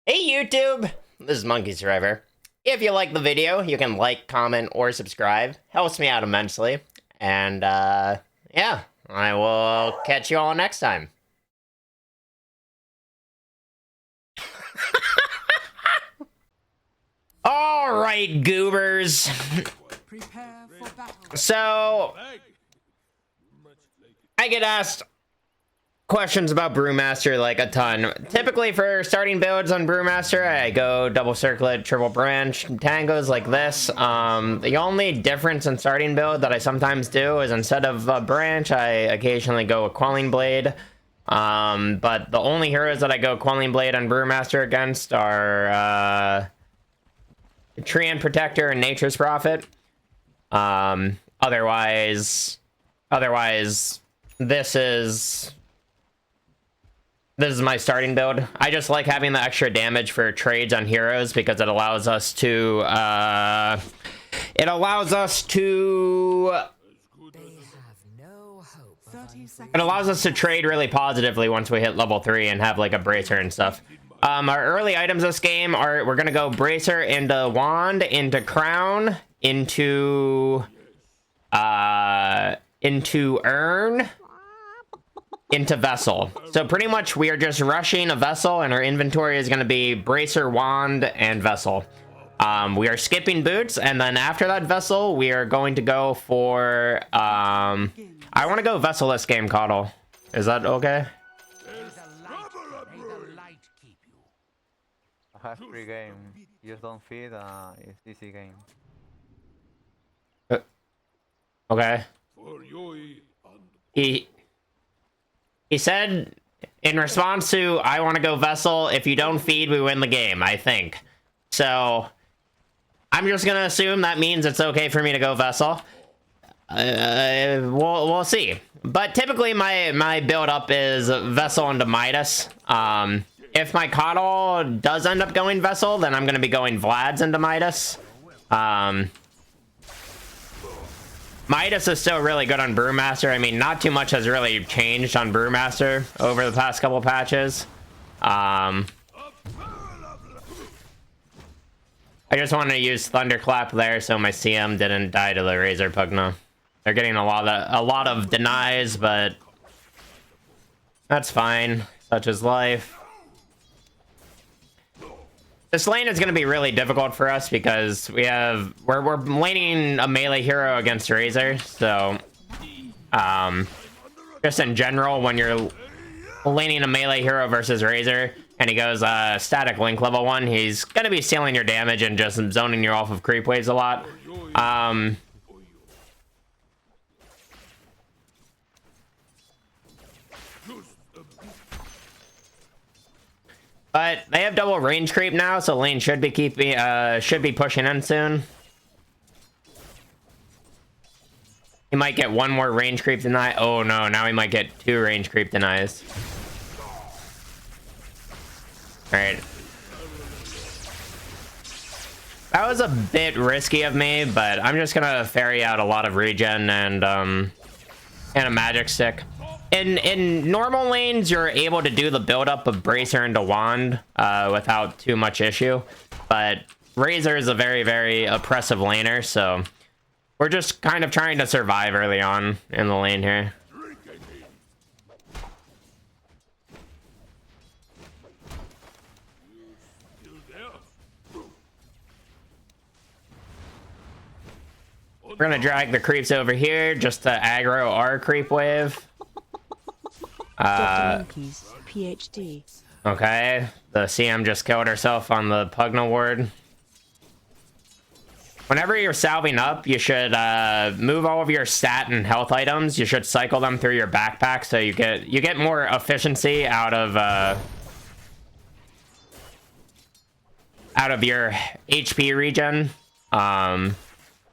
Hey YouTube, this is Monkey Survivor. If you like the video, you can like, comment, or subscribe. Helps me out immensely. And yeah, I will catch you all next time. Alright, goobers. So, I get asked questions about Brewmaster like a ton. Typically for starting builds on Brewmaster, I go double circlet, triple branch, tangos like this. The only difference in starting build that I sometimes do is instead of a branch, I occasionally go a Quelling Blade. But the only heroes that I go Quelling Blade on Brewmaster against are Treant Protector and Nature's Prophet. Otherwise, this is my starting build. I just like having the extra damage for trades on heroes because it allows us to trade really positively once we hit level 3 and have like a bracer and stuff. Our early items this game are, we're gonna go bracer into wand, into crown, into urn, into vessel. So pretty much we are just rushing a vessel, and our inventory is going to be bracer, wand, and vessel. We are skipping boots, and then after that vessel we are going to go for I want to go vessel this game, Coddle. Is that okay? I have free game. You just don't feed, it's easy game. Okay. He said, in response to, I want to go vessel, if you don't feed, we win the game, I think. So, I'm just going to assume that means it's okay for me to go vessel. We'll see. But typically, my build-up is vessel into Midas. If my Coddle does end up going vessel, then I'm going to be going Vlad's into Midas. Midas is still really good on Brewmaster. I mean, not too much has really changed on Brewmaster over the past couple patches. I just wanted to use Thunderclap there so my CM didn't die to the Razor Pugna. They're getting a lot of denies, but that's fine. Such is life. This lane is going to be really difficult for us because we're laning a melee hero against Razor, so just in general, when you're laning a melee hero versus Razor and he goes static link level 1, he's going to be stealing your damage and just zoning you off of creep waves a lot. But they have double range creep now, so lane should be pushing in soon. He might get one more range creep deny. Oh no, now he might get 2 range creep denies. Alright. That was a bit risky of me, but I'm just gonna ferry out a lot of regen and a magic stick. In normal lanes, you're able to do the build-up of Bracer into Wand without too much issue. But Razor is a very, very oppressive laner, so we're just kind of trying to survive early on in the lane here. We're gonna drag the creeps over here just to aggro our creep wave. PhD. Okay, the CM just killed herself on the Pugna ward. Whenever you're salving up, you should move all of your stat and health items. You should cycle them through your backpack so you get more efficiency out of your HP regen.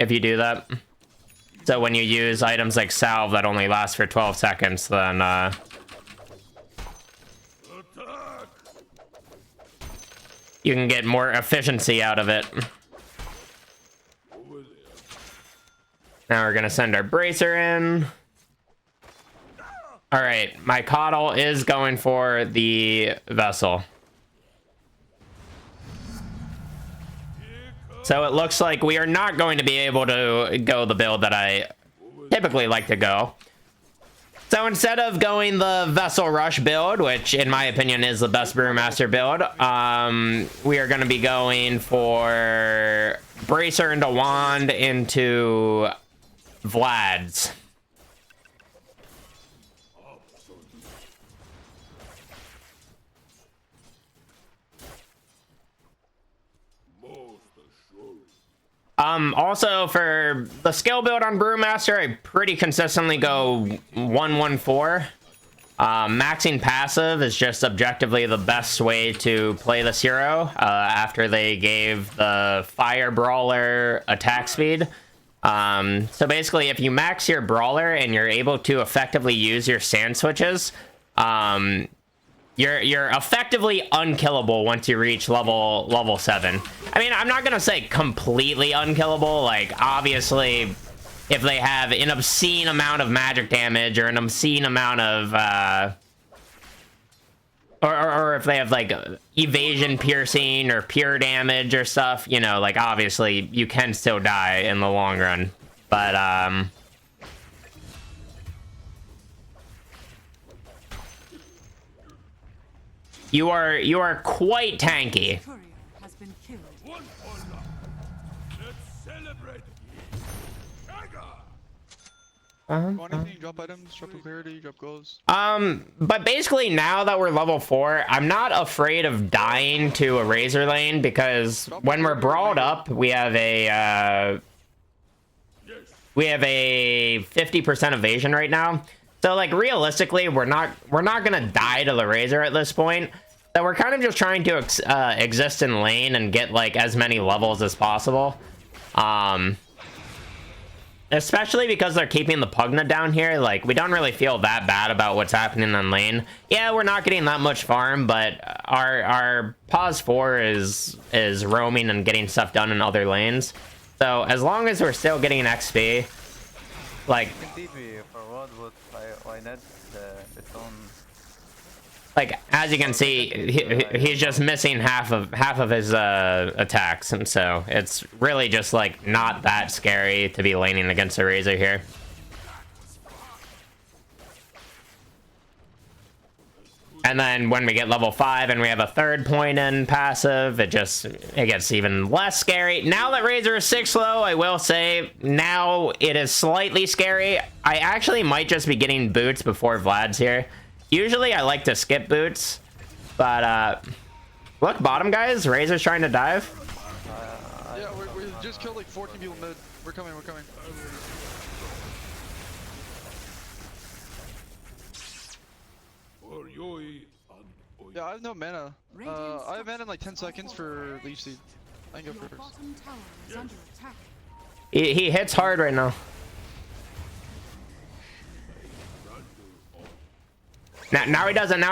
If you do that. So when you use items like salve that only last for 12 seconds, then you can get more efficiency out of it. Now we're gonna send our bracer in. All right, my Coddle is going for the vessel. So it looks like we are not going to be able to go the build that I typically like to go. So instead of going the Vessel Rush build, which in my opinion is the best Brewmaster build, we are going to be going for Bracer into Wand into Vlad's. Also for the skill build on Brewmaster, I pretty consistently go 1-1-4. Maxing passive is just objectively the best way to play this hero after they gave the Fire Brawler attack speed. So basically, if you max your Brawler and you're able to effectively use your sand switches, you're effectively unkillable once you reach level 7. I mean, I'm not gonna say completely unkillable. Like, obviously, if they have an obscene amount of magic damage or an obscene amount of or if they have like evasion, piercing, or pure damage or stuff, you know, like obviously you can still die in the long run. But you are quite tanky. Courier has been killed. Want anything? Drop items, drop clarity, drop goals. But basically now that we're level 4, I'm not afraid of dying to a Razor lane because when we're brawled up, we have a 50% evasion right now. So like realistically, we're not gonna die to the Razor at this point. So we're kind of just trying to exist in lane and get like as many levels as possible. Especially because they're keeping the Pugna down here, like, we don't really feel that bad about what's happening in lane. Yeah, we're not getting that much farm, but our pause 4 is roaming and getting stuff done in other lanes. So as long as we're still getting XP, like... Indeed, we forward, but why not its own... Like, as you can see, he's just missing half of his attacks, and so it's really just like not that scary to be laning against a Razor here. And then when we get level 5 and we have a third point in passive, it gets even less scary. Now that Razor is 6 low, I will say now it is slightly scary. I actually might just be getting boots before Vlad's here. Usually I like to skip boots, but look, bottom guys, Razor's trying to dive. Yeah, we just killed like 14 people mid. We're coming. Yeah, I have no mana. I have mana in like 10 seconds for Leech Seed. I can go first. Bottom tower is under attack. He hits hard right now. Now he doesn't.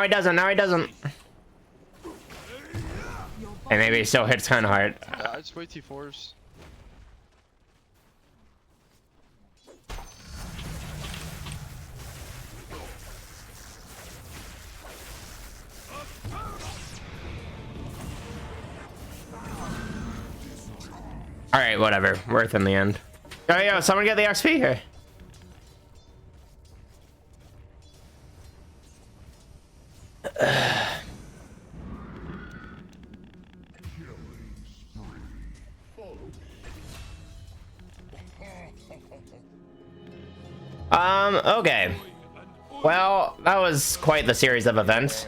And maybe he still hits kind of hard. Yeah, I just wait T4s. All right, whatever. Worth in the end. Oh, yo, someone get the XP here. Okay. Well, that was quite the series of events.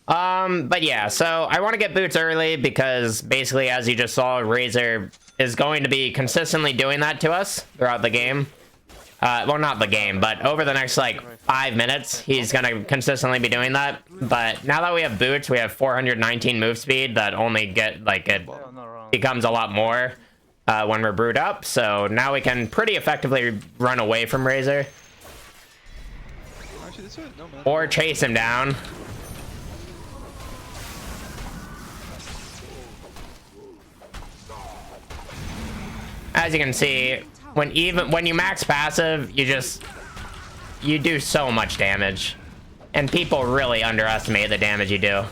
But yeah, so I want to get boots early because basically, as you just saw, Razor is going to be consistently doing that to us throughout the game. Well, not the game, but over the next, like, 5 minutes, he's gonna consistently be doing that. But now that we have boots, we have 419 move speed that only get, like, it becomes a lot more when we're brewed up. So now we can pretty effectively run away from Razor. Actually, this one, no mana. Or chase him down. As you can see, when you max passive, you do so much damage, and people really underestimate the damage you do.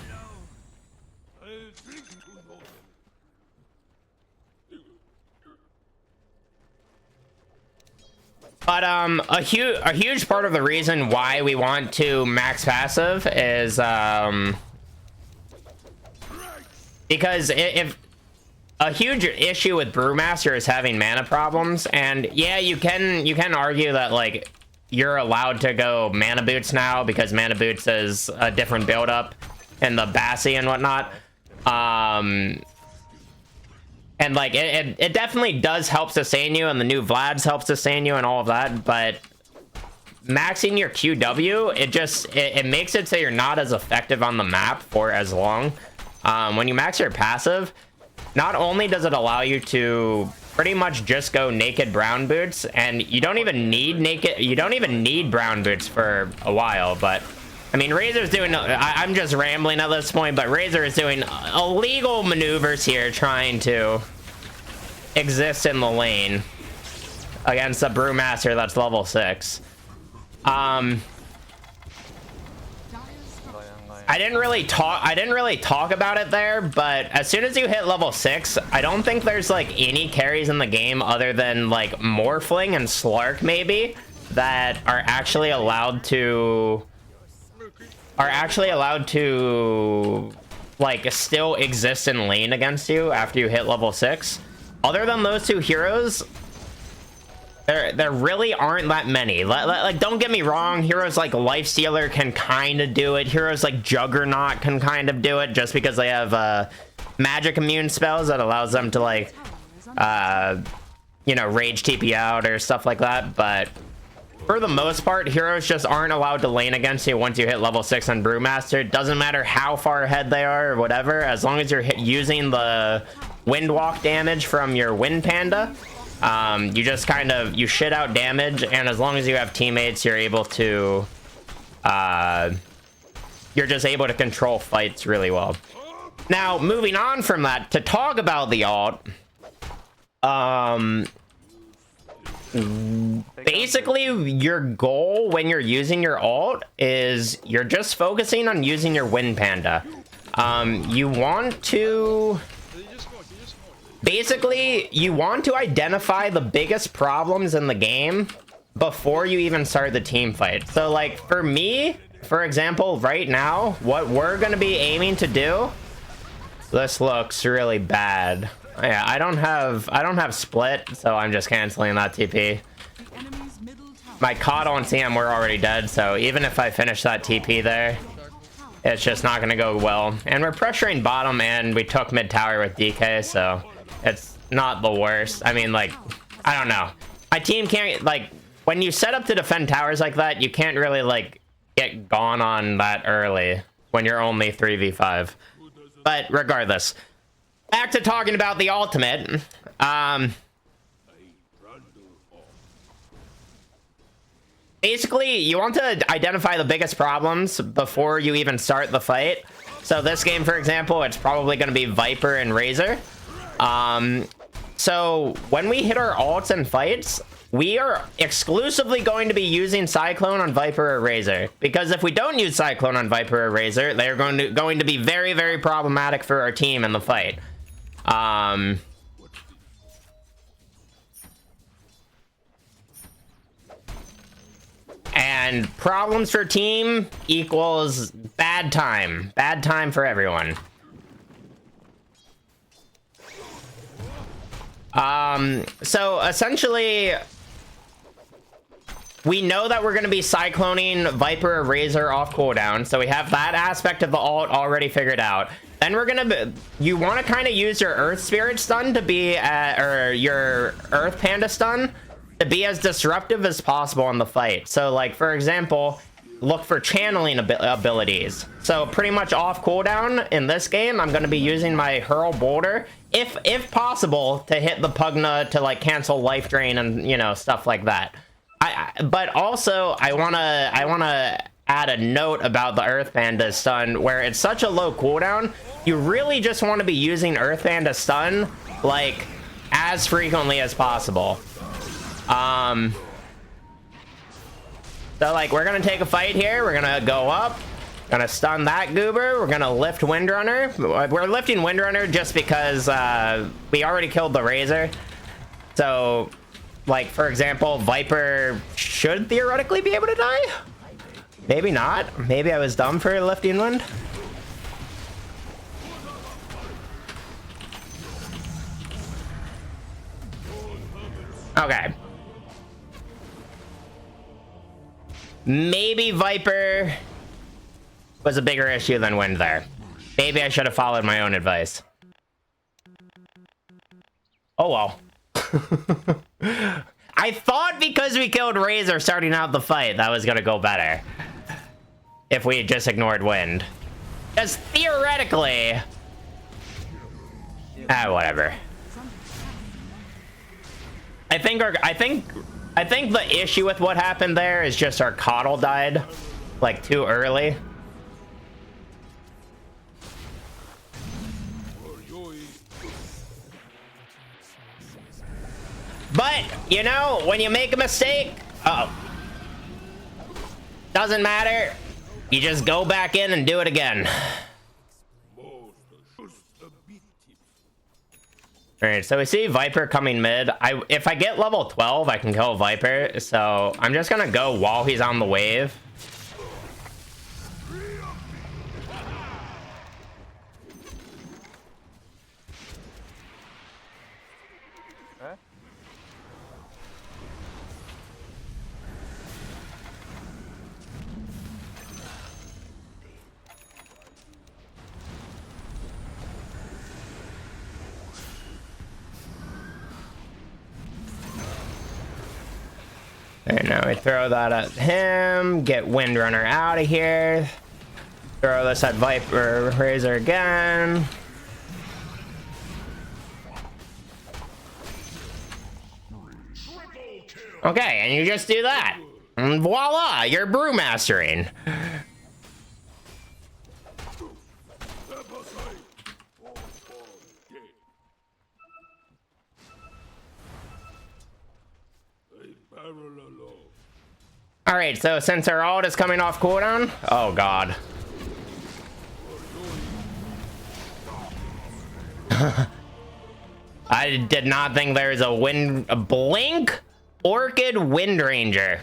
But a huge part of the reason why we want to max passive is because if a huge issue with Brewmaster is having mana problems, and yeah, you can argue that like you're allowed to go mana boots now because mana boots is a different build up in the Bassi and whatnot. And like it definitely does help sustain you, and the new Vlads help sustain you and all of that, but maxing your QW, it makes it so you're not as effective on the map for as long. When you max your passive, not only does it allow you to pretty much just go naked brown boots, and you don't even need brown boots for a while, but I mean, Razor's doing, I'm just rambling at this point, but Razor is doing illegal maneuvers here, trying to exist in the lane against a Brewmaster that's level 6. I didn't really talk about it there, but as soon as you hit level 6, I don't think there's like any carries in the game other than like Morphling and Slark maybe that are actually allowed to like still exist in lane against you after you hit level 6. Other than those two heroes, there really aren't that many. Like, don't get me wrong, heroes like Lifestealer can kind of do it. Heroes like Juggernaut can kind of do it just because they have magic immune spells that allows them to like, you know, rage TP out or stuff like that. But for the most part, heroes just aren't allowed to lane against you once you hit level 6 on Brewmaster. It doesn't matter how far ahead they are or whatever, as long as you're using the Windwalk damage from your Wind Panda. You just kind of, you shit out damage, and as long as you have teammates, you're able to, you're just able to control fights really well. Now, moving on from that, to talk about the alt, basically your goal when you're using your alt is you're just focusing on using your Wind Panda. You want to basically identify the biggest problems in the game before you even start the team fight. So like for me, for example, right now, what we're gonna be aiming to do, this looks really bad. Yeah, I don't have split, so I'm just canceling that TP. My Coddle and CM were already dead, so even if I finish that TP there, it's just not gonna go well. And we're pressuring bottom, and we took mid tower with DK, so it's not the worst. I mean, like, I don't know. My team can't, like, when you set up to defend towers like that, you can't really, like, get gone on that early when you're only 3v5. But regardless, back to talking about the ultimate. Basically, you want to identify the biggest problems before you even start the fight. So this game, for example, it's probably going to be Viper and Razor. So when we hit our ults and fights, we are exclusively going to be using Cyclone on Viper or Razor, because if we don't use Cyclone on Viper or Razor, they're going to be very, very problematic for our team in the fight. And problems for team equals bad time for everyone. So essentially, we know that we're going to be cycloning Viper or Razor off cooldown, so we have that aspect of the ult already figured out. Then we're going to, you want to kind of use your Earth Spirit stun to be, or your Earth Panda stun to be as disruptive as possible in the fight. So like, for example, look for channeling abilities. So pretty much off cooldown in this game, I'm going to be using my Hurl Boulder, if possible, to hit the Pugna to like cancel life drain and, you know, stuff like that. But also I want to add a note about the Earth Panda stun, where it's such a low cooldown, you really just want to be using Earth Panda stun like as frequently as possible. So like, we're gonna take a fight here, we're gonna go up, gonna stun that goober, we're gonna lift Windrunner. We're lifting Windrunner just because we already killed the Razor, so Like, for example, Viper should theoretically be able to die? Maybe not. Maybe I was dumb for lifting wind. Okay. Maybe Viper was a bigger issue than wind there. Maybe I should have followed my own advice. Oh well. I thought because we killed Razor starting out the fight, that was gonna go better. If we had just ignored wind. Because theoretically... whatever. I think the issue with what happened there is just our Coddle died, like, too early. But, you know, when you make a mistake, doesn't matter. You just go back in and do it again. Alright, so we see Viper coming mid. If I get level 12, I can kill Viper. So I'm just gonna go while he's on the wave. And now we throw that at him, get Windrunner out of here. Throw this at Viper Razor again. Okay, and you just do that. And voila, you're brewmastering. Alright, so since our ult is coming off cooldown, oh god. I did not think there's a Blink Orchid Windranger.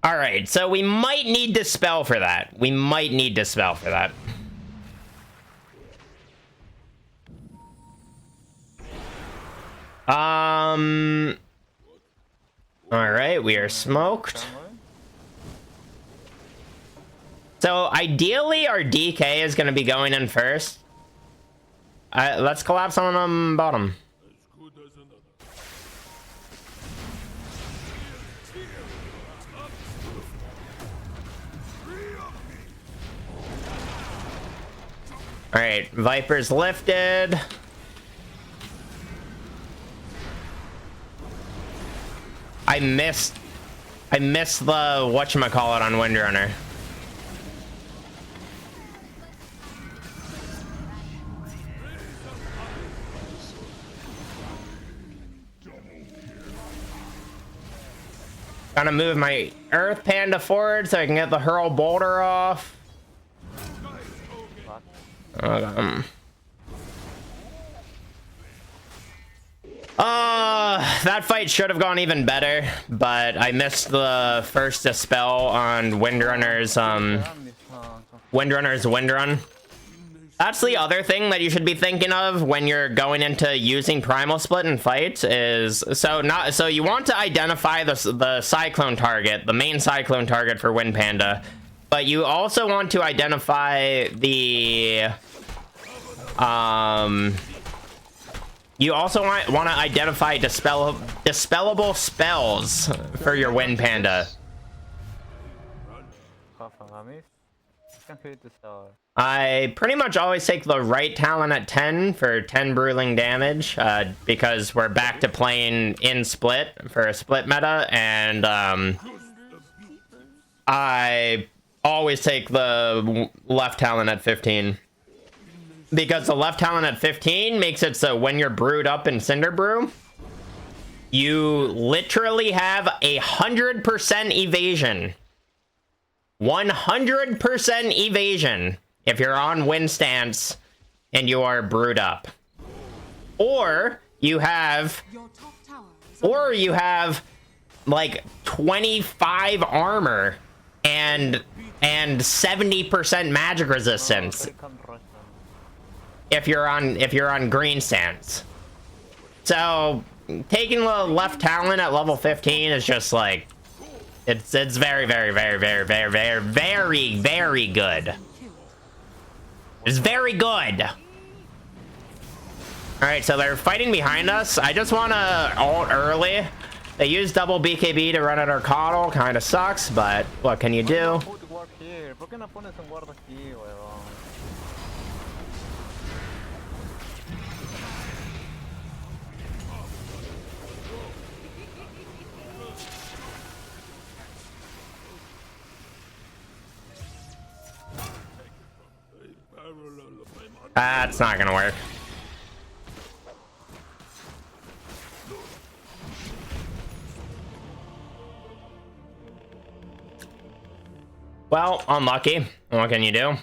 Alright, so we might need Dispel for that. We might need Dispel for that. Alright, we are smoked. So ideally our DK is going to be going in first. Let's collapse on them bottom. Alright, Viper's lifted. I missed the whatchamacallit on Windrunner. Gonna move my Earth Panda forward so I can get the Hurl Boulder off. That fight should have gone even better, but I missed the first Dispel on Windrunner's Windrun. That's the other thing that you should be thinking of when you're going into using Primal Split in fights is so you want to identify the Cyclone target, the main Cyclone target for Wind Panda, but you also want to identify the you also want to identify dispellable spells for your Wind Panda. I pretty much always take the right talent at 10 for 10 bruising damage, because we're back to playing in split for a split meta, and I always take the left talent at 15. Because the left talent at 15 makes it so when you're brewed up in Cinder Brew, you literally have 100% evasion. 100% evasion if you're on Wind Stance and you are brewed up. Or you have Your top tower or you have like 25 armor and 70% magic resistance They can rush them. if you're on green stance. So taking the left talon at level 15 is just like it's very good. It's very good. Alright, so they're fighting behind us. I just want to ult early. They use double BKB to run at our coddle. Kind of sucks, but what can you do? Put ward here. ¿Por qué no pones un guard aquí, weón? That's not gonna work. Well, unlucky. What can you do?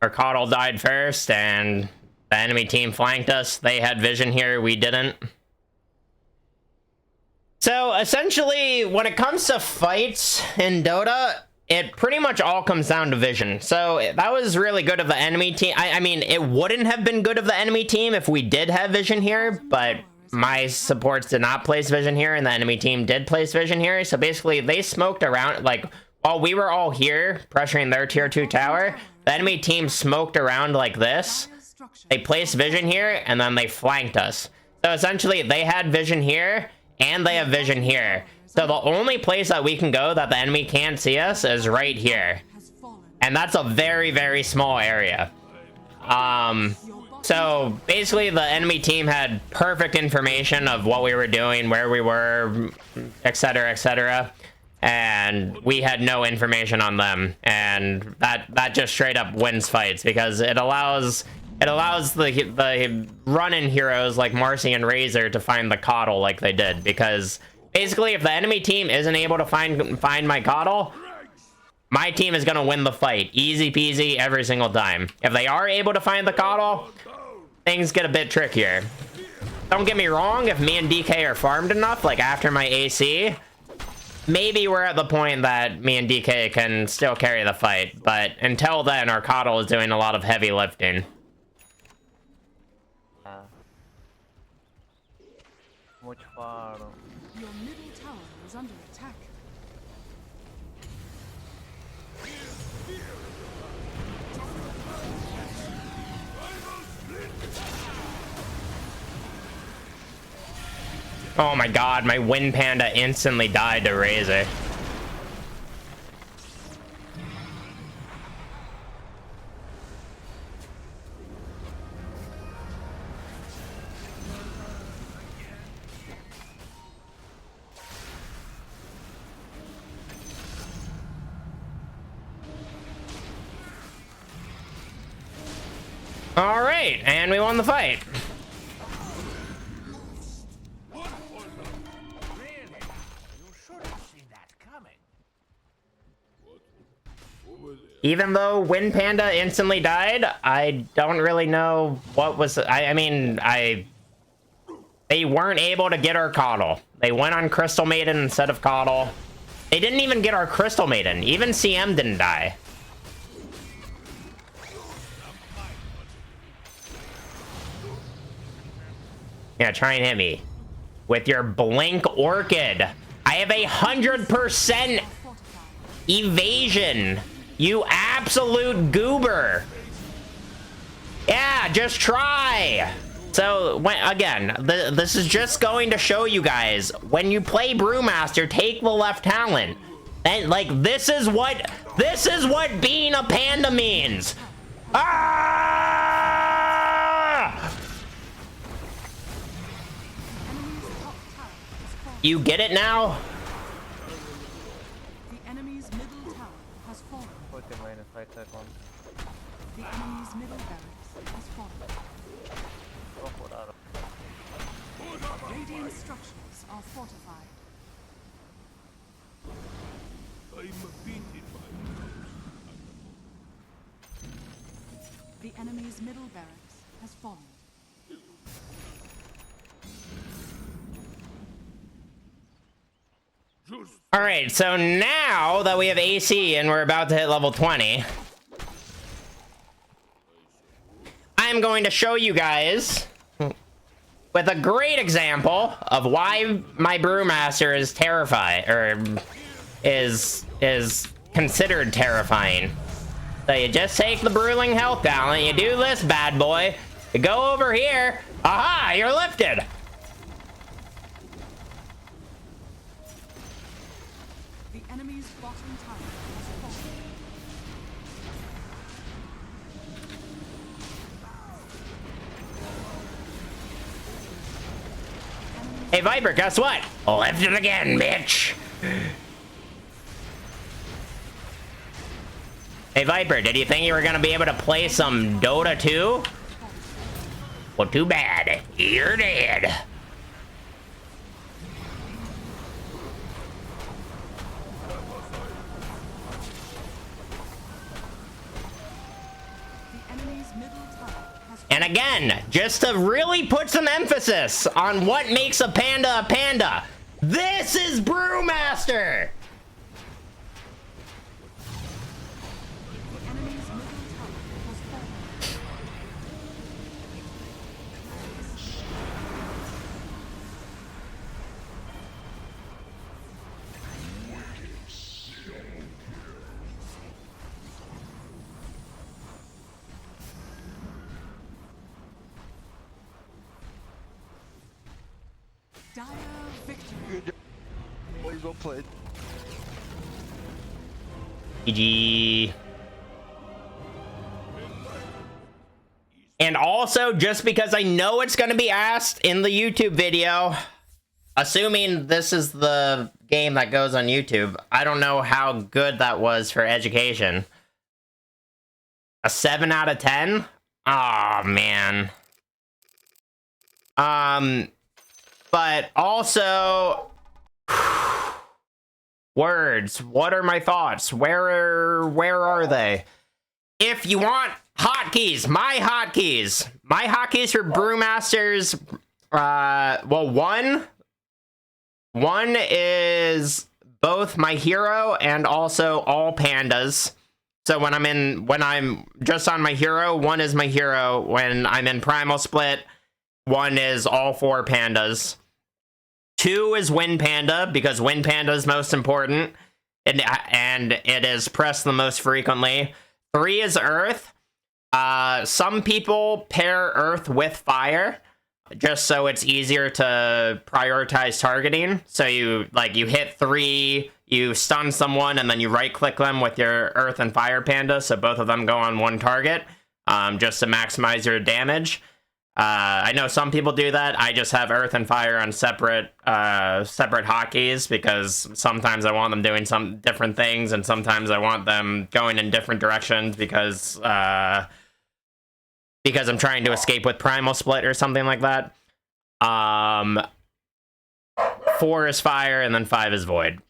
Our coddle died first, and the enemy team flanked us. They had vision here, we didn't. So, essentially, when it comes to fights in Dota, it pretty much all comes down to vision. So, that was really good of the enemy team. I mean, it wouldn't have been good of the enemy team if we did have vision here, but my supports did not place vision here, and the enemy team did place vision here. So, basically, they smoked around, like, while we were all here, pressuring their tier 2 tower, the enemy team smoked around like this. They placed vision here, and then they flanked us. So essentially, they had vision here, and they have vision here. So the only place that we can go that the enemy can't see us is right here. And that's a very small area. So basically, the enemy team had perfect information of what we were doing, where we were, etc., etc., and we had no information on them, and that just straight up wins fights because it allows the run-in heroes like Marcy and Razor to find the coddle like they did, because basically if the enemy team isn't able to find my coddle, my team is gonna win the fight easy peasy every single time. If they are able to find the coddle, things get a bit trickier. Don't get me wrong, if me and DK are farmed enough, like after my AC, maybe we're at the point that me and DK can still carry the fight, but until then, our coddle is doing a lot of heavy lifting. Much far. Your middle tower is under attack. Oh my god, my Wind Panda instantly died to Razor. All right, and we won the fight. Even though Wind Panda instantly died, I don't really know what was... I mean, they weren't able to get our coddle. They went on Crystal Maiden instead of coddle. They didn't even get our Crystal Maiden. Even CM didn't die. Yeah, try and hit me. With your Blink Orchid. I have 100% evasion. You absolute goober. Yeah, just try. So, again, this is just going to show you guys, when you play Brewmaster, take the left talon. And, like, this is what being a panda means. Ah! You get it now? The enemy's middle tower has fallen. 40 minus 5 seconds. The enemy's middle barracks has fallen. Go for that. Radiant structures are fortified. The enemy's middle barracks has fallen. All right, so now that we have AC and we're about to hit level 20, I'm going to show you guys with a great example of why my Brewmaster is terrified, or is considered terrifying. So you just take the Brewing Health Balance, you do this bad boy, you go over here, aha, you're lifted. The enemy's bottom tower has fallen. Hey Viper, guess what? Lifted again, bitch. Hey Viper, did you think you were gonna be able to play some Dota 2? Well, too bad. You're dead. The enemy's middle tower has And again, just to really put some emphasis on what makes a panda, this is Brewmaster! The enemy's middle tower has fallen. Dire victory. Good job. Well played. GG. And also, just because I know it's going to be asked in the YouTube video, assuming this is the game that goes on YouTube, I don't know how good that was for education. A 7 out of 10? Aw, man. But also, words. What are my thoughts? Where are they? If you want hotkeys, my hotkeys for Brewmasters, well, one is both my hero and also all pandas. So when I'm just on my hero, one is my hero. When I'm in Primal Split, one is all 4 pandas. 2 is Wind Panda, because Wind Panda is most important, and it is pressed the most frequently. 3 is Earth. Some people pair Earth with Fire, just so it's easier to prioritize targeting. So you hit 3, you stun someone, and then you right-click them with your Earth and Fire Panda, so both of them go on one target, just to maximize your damage. I know some people do that. I just have Earth and Fire on separate hotkeys, because sometimes I want them doing some different things, and sometimes I want them going in different directions because I'm trying to escape with Primal Split or something like that. 4 is Fire, and then 5 is Void.